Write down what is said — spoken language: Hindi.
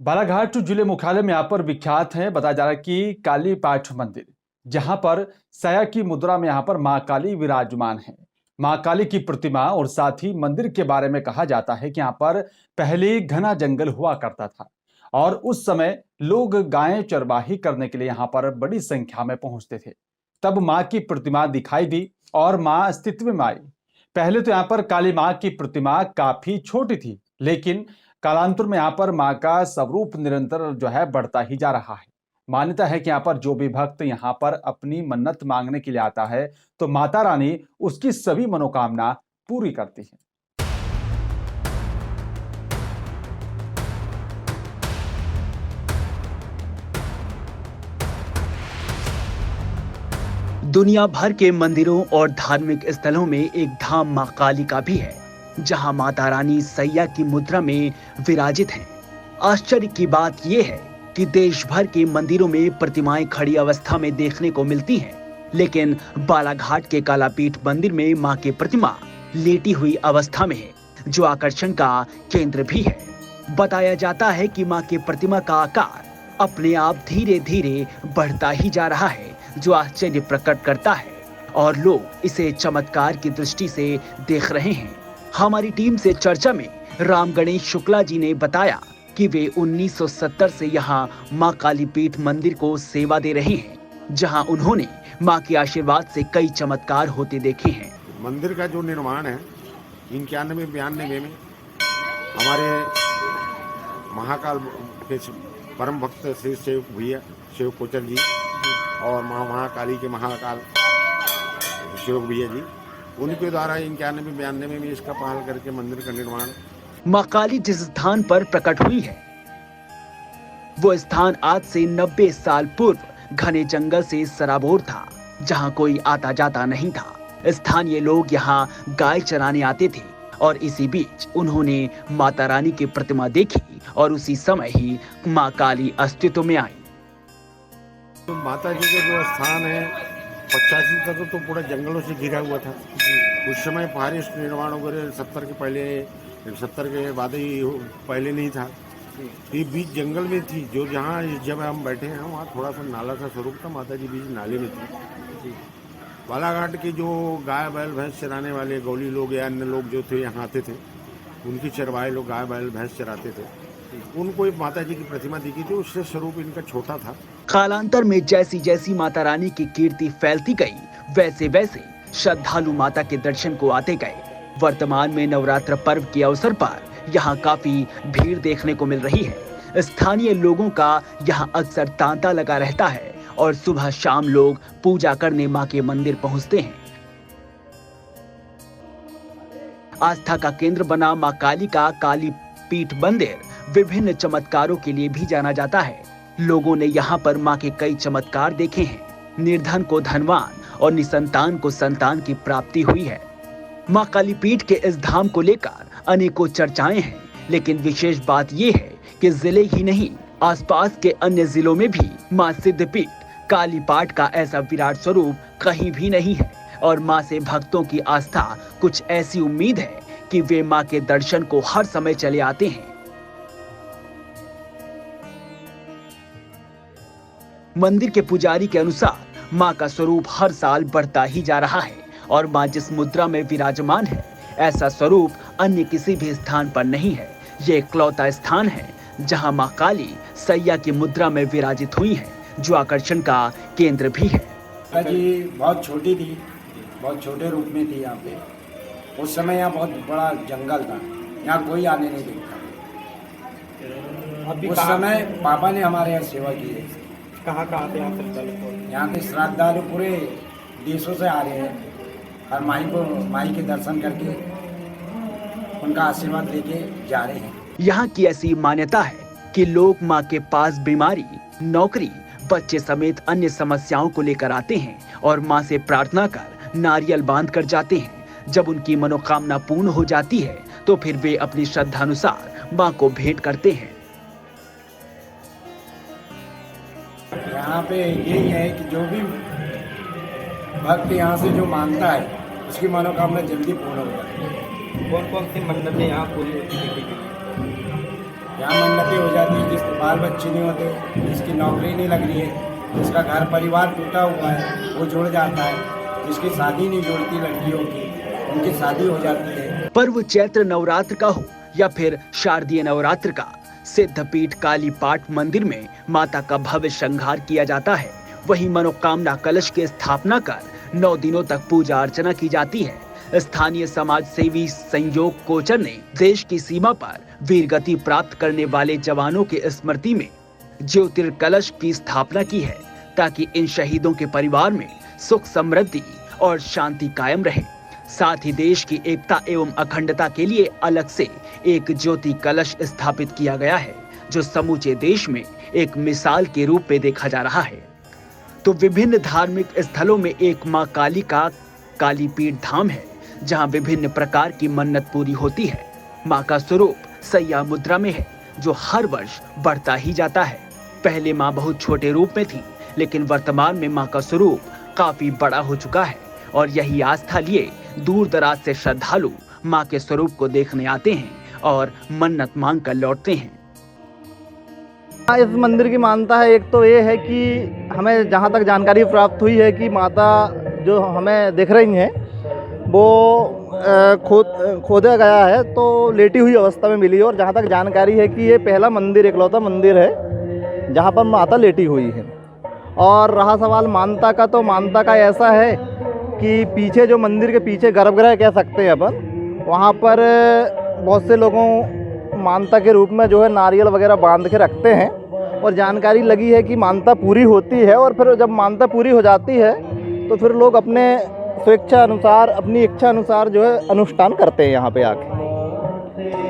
बालाघाट जिले मुख्यालय में यहाँ पर विख्यात है। बताया जा रहा है कि काली पाठ मंदिर, जहां पर सया की मुद्रा में यहाँ पर मां काली विराजमान है। मां काली की प्रतिमा और साथ ही मंदिर के बारे में कहा जाता है कि यहाँ पर पहले घना जंगल हुआ करता था और उस समय लोग गायें चरवाही करने के लिए यहाँ पर बड़ी संख्या में पहुंचते थे। तब मां की प्रतिमा दिखाई दी और मां अस्तित्व में आई। पहले तो यहाँ पर काली मां की प्रतिमा काफी छोटी थी, लेकिन कालांतर में यहाँ पर मां का स्वरूप निरंतर जो है बढ़ता ही जा रहा है। मान्यता है कि यहाँ पर जो भी भक्त यहाँ पर अपनी मन्नत मांगने के लिए आता है, तो माता रानी उसकी सभी मनोकामना पूरी करती है। दुनिया भर के मंदिरों और धार्मिक स्थलों में एक धाम मां काली का भी है, जहां माता रानी सैया की मुद्रा में विराजित हैं। आश्चर्य की बात यह है कि देश भर के मंदिरों में प्रतिमाएं खड़ी अवस्था में देखने को मिलती हैं, लेकिन बालाघाट के कालापीठ मंदिर में मां की प्रतिमा लेटी हुई अवस्था में है, जो आकर्षण का केंद्र भी है। बताया जाता है कि मां की प्रतिमा का आकार अपने आप धीरे धीरे बढ़ता ही जा रहा है, जो आश्चर्य प्रकट करता है और लोग इसे चमत्कार की दृष्टि से देख रहे हैं। हमारी टीम से चर्चा में राम गणेश शुक्ला जी ने बताया कि वे 1970 से यहाँ मां काली पीठ मंदिर को सेवा दे रहे हैं, जहाँ उन्होंने मां के आशीर्वाद से कई चमत्कार होते देखे हैं। मंदिर का जो निर्माण है 91-92 में हमारे महाकाल के परम भक्त श्री शिव कोचर जी और महाकाली के महाकाल शिव भैया जी, उनके द्वारा 91-92 में इसका पहल करके मंदिर का निर्माण। मां काली जिस स्थान पर प्रकट हुई है, वो स्थान आज से 90 साल पूर्व घने जंगल से सराबोर था, जहां कोई आता जाता नहीं था। स्थानीय लोग यहाँ गाय चराने आते थे और इसी बीच उन्होंने माता रानी की प्रतिमा देखी और उसी समय ही मां काली अस्तित्व में आई। तो माता जी का जो स्थान है 85 तक तो पूरा जंगलों से घिरा हुआ था। उस समय फॉरेस्ट निर्माण वगैरह 70 के बाद ही पहले नहीं था। ये बीच जंगल में थी, जो जहाँ जब हम बैठे हैं वहाँ थोड़ा सा नाला सा स्वरूप था। माता जी बीच नाले में थी। बालाघाट के जो गाय बैल भैंस चराने वाले गौली लोग या अन्य लोग जो थे यहाँ आते थे, उनकी चरवाहे लोग गाय बैल भैंस चराते थे, उनको एक माता जी की प्रतिमा दिखी थी। उससे स्वरूप इनका छोटा था। कालांतर में जैसी जैसी माता रानी की कीर्ति फैलती गई, वैसे वैसे श्रद्धालु माता के दर्शन को आते गए। वर्तमान में नवरात्र पर्व के अवसर पर यहाँ काफी भीड़ देखने को मिल रही है। स्थानीय लोगों का यहाँ अक्सर तांता लगा रहता है और सुबह शाम लोग पूजा करने मां के मंदिर पहुँचते हैं। आस्था का केंद्र बना मां काली का काली पीठ मंदिर विभिन्न चमत्कारों के लिए भी जाना जाता है। लोगों ने यहाँ पर मां के कई चमत्कार देखे हैं। निर्धन को धनवान और निसंतान को संतान की प्राप्ति हुई है। मां काली पीठ के इस धाम को लेकर अनेकों चर्चाएं हैं, लेकिन विशेष बात यह है कि जिले ही नहीं, आसपास के अन्य जिलों में भी मां सिद्धपीठ काली पाठ का ऐसा विराट स्वरूप कहीं भी नहीं है और मां से भक्तों की आस्था कुछ ऐसी उम्मीद है कि वे मां के दर्शन को हर समय चले आते हैं। मंदिर के पुजारी के अनुसार मां का स्वरूप हर साल बढ़ता ही जा रहा है और मां जिस मुद्रा में विराजमान है, ऐसा स्वरूप अन्य किसी भी स्थान पर नहीं है। ये इकलौता स्थान है जहां मां काली सैया की मुद्रा में विराजित हुई है, जो आकर्षण का केंद्र भी है। जी बहुत छोटी थी, बहुत छोटे रूप में थी यहाँ पे। उस समय यहाँ बहुत बड़ा जंगल था, यहाँ कोई आने नहीं देखता। उस समय पापा ने हमारे यहाँ सेवा की है। कहाँ से आप श्रद्धालु? यहाँ के श्रद्धालु पूरे देशों से आ रहे हैं और माई के दर्शन करके उनका आशीर्वाद लेके जा रहे हैं। यहाँ की ऐसी मान्यता है कि लोग माँ के पास बीमारी, नौकरी, बच्चे समेत अन्य समस्याओं को लेकर आते हैं और माँ से प्रार्थना कर नारियल बांध कर जाते हैं। जब उनकी मनोकामना पूर्ण हो जाती है तो फिर वे अपनी श्रद्धानुसार माँ को भेंट करते हैं। यहाँ पे यही है कि जो भी भक्त यहाँ से जो मांगता है उसकी मनोकामना जल्दी पूर्ण हो जाती है। कौन कौन सी मन्नतें यहाँ पूरी होती है? यहाँ मन्नतें हो जाती है, जिसके बाल बच्चे नहीं होते, जिसकी नौकरी नहीं लग रही है, जिसका घर परिवार टूटा हुआ है वो जुड़ जाता है, जिसकी शादी नहीं जुड़ती लड़कियों की उनकी शादी हो जाती है। पर्व चैत्र नवरात्र का हो या फिर शारदीय नवरात्र का, सिद्धपीठ काली पाठ मंदिर में माता का भव्य श्रृंगार किया जाता है। वहीं मनोकामना कलश की स्थापना कर 9 दिनों तक पूजा अर्चना की जाती है। स्थानीय समाज सेवी संयोग कोचर ने देश की सीमा पर वीरगति प्राप्त करने वाले जवानों के स्मृति में ज्योतिर्कलश की स्थापना की है, ताकि इन शहीदों के परिवार में सुख समृद्धि और शांति कायम रहे। साथ ही देश की एकता एवं अखंडता के लिए अलग से एक ज्योति कलश स्थापित किया गया है, जो समूचे देश में एक मिसाल के रूप में देखा जा रहा है। तो विभिन्न धार्मिक स्थलों में एक मां काली का कालीपीठ धाम है, जहां विभिन्न प्रकार की मन्नत पूरी होती है। मां का स्वरूप सैया मुद्रा में है, जो हर वर्ष बढ़ता ही जाता है। पहले मां बहुत छोटे रूप में थी, लेकिन वर्तमान में मां का स्वरूप काफी बड़ा हो चुका है और यही आस्था लिए दूर दराज से श्रद्धालु मां के स्वरूप को देखने आते हैं और मन्नत मांग कर लौटते हैं। इस मंदिर की मान्यता है, एक तो ये है कि हमें जहाँ तक जानकारी प्राप्त हुई है कि माता जो हमें दिख रही हैं वो खोदा गया है तो लेटी हुई अवस्था में मिली है। और जहाँ तक जानकारी है कि ये पहला मंदिर, इकलौता मंदिर है जहाँ पर माता लेटी हुई है। और रहा सवाल मान्यता का, तो मान्यता का ऐसा है कि पीछे जो मंदिर के पीछे गर्भगृह कह सकते हैं अपन, वहाँ पर बहुत से लोगों मान्यता के रूप में जो है नारियल वगैरह बांध के रखते हैं। और जानकारी लगी है कि मान्यता पूरी होती है और फिर जब मान्यता पूरी हो जाती है तो फिर लोग अपने स्वेच्छा अनुसार, अपनी इच्छा अनुसार जो है अनुष्ठान करते हैं यहाँ पे आके।